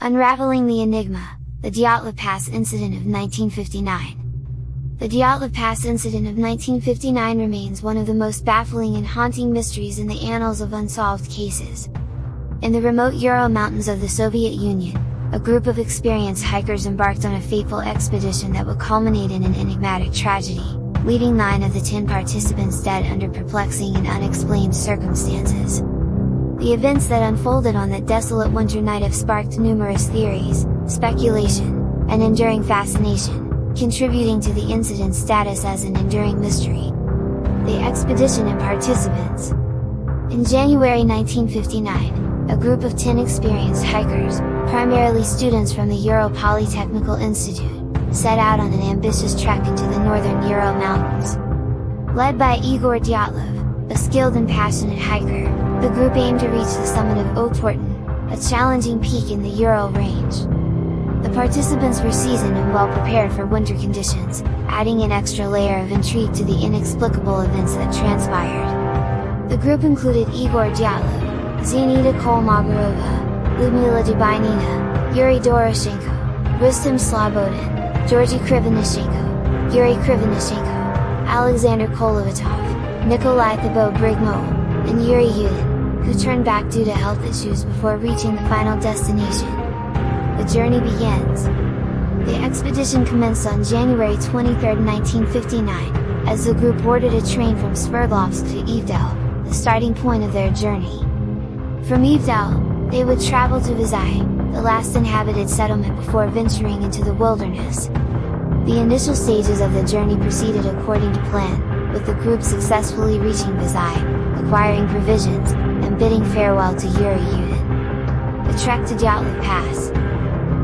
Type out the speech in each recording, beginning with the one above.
Unraveling the Enigma, the Dyatlov Pass Incident of 1959. The Dyatlov Pass Incident of 1959 remains one of the most baffling and haunting mysteries in the annals of unsolved cases. In the remote Ural Mountains of the Soviet Union, a group of experienced hikers embarked on a fateful expedition that would culminate in an enigmatic tragedy, leaving 9 of the 10 participants dead under perplexing and unexplained circumstances. The events that unfolded on that desolate winter night have sparked numerous theories, speculation, and enduring fascination, contributing to the incident's status as an enduring mystery. The expedition and participants. In January 1959, a group of 10 experienced hikers, primarily students from the Ural Polytechnical Institute, set out on an ambitious trek into the northern Ural Mountains. Led by Igor Dyatlov, a skilled and passionate hiker, the group aimed to reach the summit of Otorten, a challenging peak in the Ural range. The participants were seasoned and well prepared for winter conditions, adding an extra layer of intrigue to the inexplicable events that transpired. The group included Igor Dyatlov, Zhenita Kolmogorova, Lyudmila Dubainina, Yuri Doroshenko, Rustem Slobodin, Georgy Krivonishenko, Yuri Krivonishenko, Alexander Kolovatov, Nikolai Thibault-Brigmole, and Yuri Yudin, who turned back due to health issues before reaching the final destination. The journey begins. The expedition commenced on January 23, 1959, as the group boarded a train from Sverdlovsk to Ivdel, the starting point of their journey. From Ivdel, they would travel to Vizhai, the last inhabited settlement before venturing into the wilderness. The initial stages of the journey proceeded according to plan, with the group successfully reaching Vizhai, acquiring provisions, and bidding farewell to Yuri Yudin. The trek to Dyatlov Pass.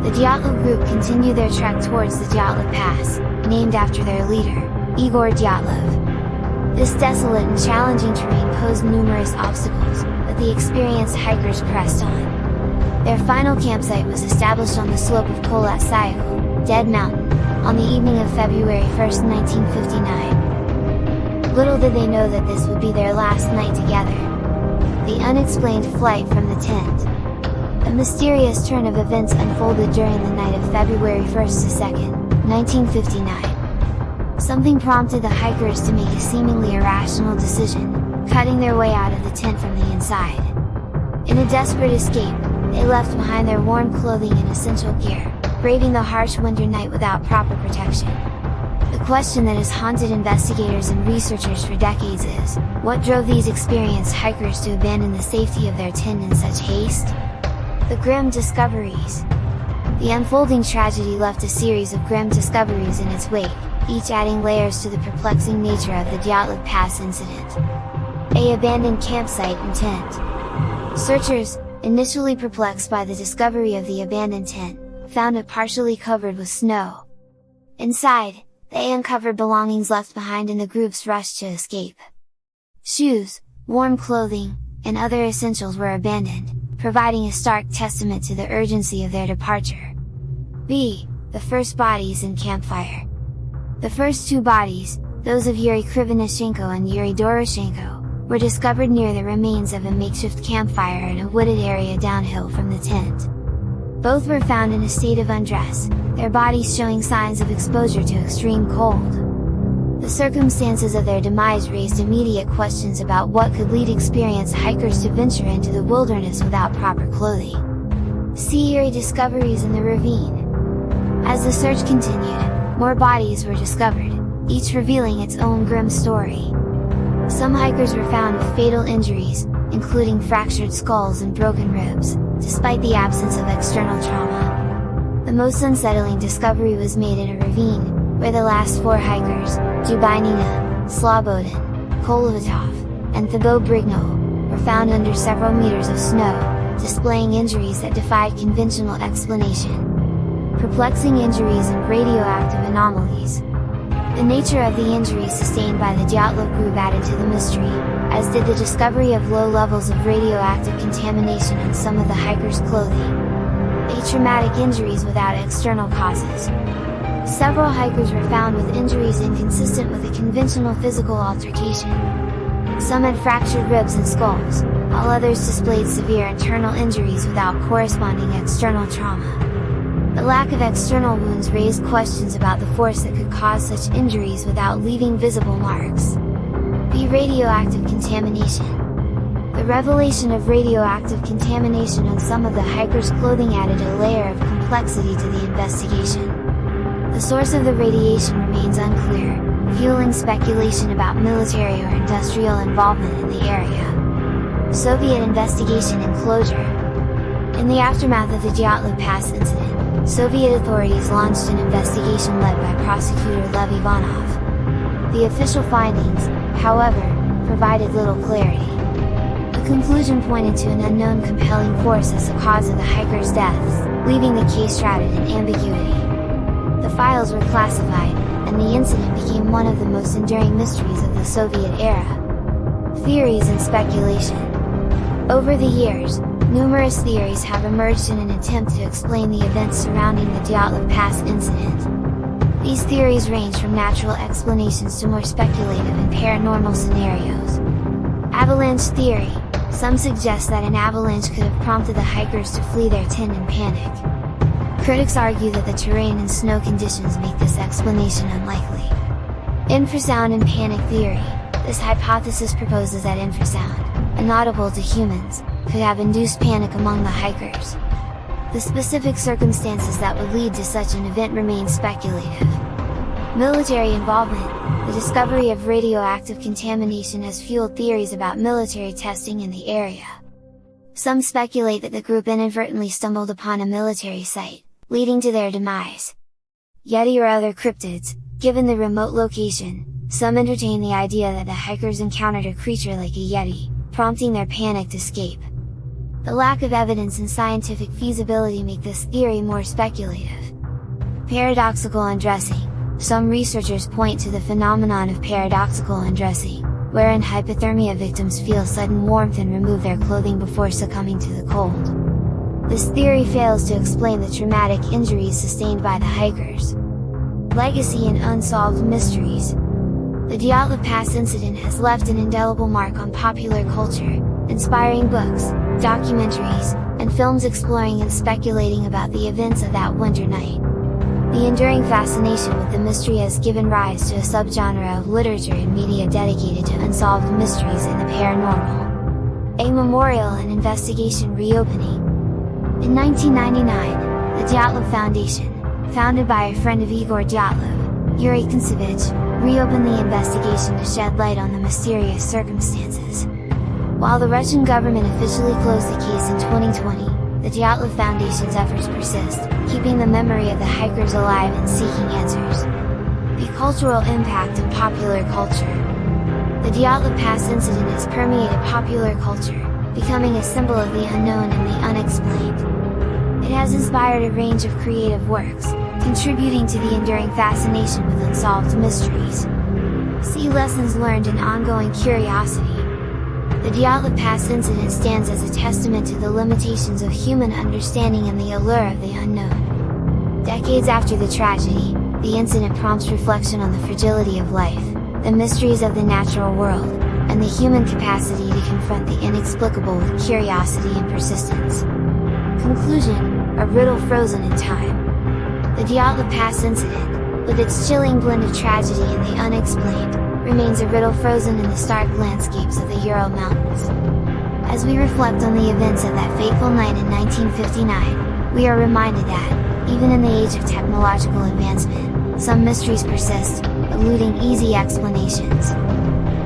The Dyatlov group continued their trek towards the Dyatlov Pass, named after their leader, Igor Dyatlov. This desolate and challenging terrain posed numerous obstacles, but the experienced hikers pressed on. Their final campsite was established on the slope of Kholat Syakhl, Dead Mountain, on the evening of February 1, 1959. Little did they know that this would be their last night together. The unexplained flight from the tent. A mysterious turn of events unfolded during the night of February 1st to 2nd, 1959. Something prompted the hikers to make a seemingly irrational decision, cutting their way out of the tent from the inside. In a desperate escape, they left behind their warm clothing and essential gear, braving the harsh winter night without proper protection. The question that has haunted investigators and researchers for decades is, what drove these experienced hikers to abandon the safety of their tent in such haste? The grim discoveries. The unfolding tragedy left a series of grim discoveries in its wake, each adding layers to the perplexing nature of the Dyatlov Pass Incident. A abandoned campsite and tent. Searchers, initially perplexed by the discovery of the abandoned tent, found it partially covered with snow. Inside, they uncovered belongings left behind in the group's rush to escape. Shoes, warm clothing, and other essentials were abandoned, providing a stark testament to the urgency of their departure. B. The first bodies and campfire. The first 2 bodies, those of Yuri Krivonishenko and Yuri Doroshenko, were discovered near the remains of a makeshift campfire in a wooded area downhill from the tent. Both were found in a state of undress, their bodies showing signs of exposure to extreme cold. The circumstances of their demise raised immediate questions about what could lead experienced hikers to venture into the wilderness without proper clothing. See eerie discoveries in the ravine. As the search continued, more bodies were discovered, each revealing its own grim story. Some hikers were found with fatal injuries, including fractured skulls and broken ribs, despite the absence of external trauma. The most unsettling discovery was made in a ravine, where the last 4 hikers, Dubainina, Slobodin, Kolovatov, and Thibault-Brigmole, were found under several meters of snow, displaying injuries that defied conventional explanation. Perplexing injuries and radioactive anomalies. The nature of the injuries sustained by the Dyatlov group added to the mystery, as did the discovery of low levels of radioactive contamination on some of the hikers' clothing. Traumatic injuries without external causes. Several hikers were found with injuries inconsistent with a conventional physical altercation. Some had fractured ribs and skulls, while others displayed severe internal injuries without corresponding external trauma. The lack of external wounds raised questions about the force that could cause such injuries without leaving visible marks. B. Radioactive contamination. The revelation of radioactive contamination on some of the hikers' clothing added a layer of complexity to the investigation. The source of the radiation remains unclear, fueling speculation about military or industrial involvement in the area. Soviet investigation and closure. In the aftermath of the Dyatlov Pass Incident, Soviet authorities launched an investigation led by prosecutor Lev Ivanov. The official findings, however, provided little clarity. The conclusion pointed to an unknown compelling force as the cause of the hikers' deaths, leaving the case shrouded in ambiguity. The files were classified, and the incident became one of the most enduring mysteries of the Soviet era. Theories and speculation. Over the years, numerous theories have emerged in an attempt to explain the events surrounding the Dyatlov Pass Incident. These theories range from natural explanations to more speculative and paranormal scenarios. Avalanche theory. Some suggest that an avalanche could have prompted the hikers to flee their tent in panic. Critics argue that the terrain and snow conditions make this explanation unlikely. Infrasound and panic theory. This hypothesis proposes that infrasound, inaudible to humans, could have induced panic among the hikers. The specific circumstances that would lead to such an event remain speculative. Military involvement. The discovery of radioactive contamination has fueled theories about military testing in the area. Some speculate that the group inadvertently stumbled upon a military site, leading to their demise. Yeti or other cryptids. Given the remote location, some entertain the idea that the hikers encountered a creature like a Yeti, prompting their panicked escape. The lack of evidence and scientific feasibility make this theory more speculative. Paradoxical undressing. Some researchers point to the phenomenon of paradoxical undressing, wherein hypothermia victims feel sudden warmth and remove their clothing before succumbing to the cold. This theory fails to explain the traumatic injuries sustained by the hikers. Legacy and unsolved mysteries. The Dyatlov Pass Incident has left an indelible mark on popular culture, inspiring books, documentaries, and films exploring and speculating about the events of that winter night. The enduring fascination with the mystery has given rise to a subgenre of literature and media dedicated to unsolved mysteries and the paranormal. A memorial and investigation reopening. In 1999, the Dyatlov Foundation, founded by a friend of Igor Dyatlov, Yuri reopened the investigation to shed light on the mysterious circumstances. While the Russian government officially closed the case in 2020, the Dyatlov Foundation's efforts persist, keeping the memory of the hikers alive and seeking answers. The cultural impact of popular culture. The Dyatlov Pass Incident has permeated popular culture, becoming a symbol of the unknown and the unexplained. It has inspired a range of creative works, contributing to the enduring fascination with unsolved mysteries. See lessons learned and ongoing curiosity. The Dyatlov Pass Incident stands as a testament to the limitations of human understanding and the allure of the unknown. Decades after the tragedy, the incident prompts reflection on the fragility of life, the mysteries of the natural world, and the human capacity to confront the inexplicable with curiosity and persistence. Conclusion: a riddle frozen in time. The Dyatlov Pass Incident, with its chilling blend of tragedy and the unexplained, remains a riddle frozen in the stark landscapes of the Ural Mountains. As we reflect on the events of that fateful night in 1959, we are reminded that, even in the age of technological advancement, some mysteries persist, eluding easy explanations.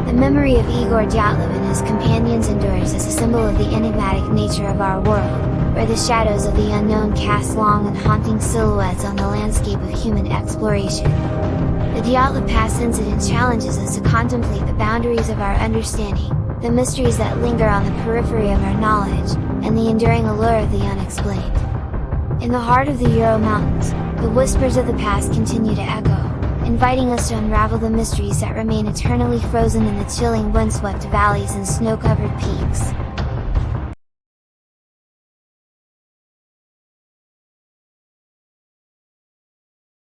The memory of Igor Dyatlov and his companions endures as a symbol of the enigmatic nature of our world, where the shadows of the unknown cast long and haunting silhouettes on the landscape of human exploration. The Dyatlov Pass Incident challenges us to contemplate the boundaries of our understanding, the mysteries that linger on the periphery of our knowledge, and the enduring allure of the unexplained. In the heart of the Ural Mountains, the whispers of the past continue to echo, inviting us to unravel the mysteries that remain eternally frozen in the chilling windswept valleys and snow-covered peaks.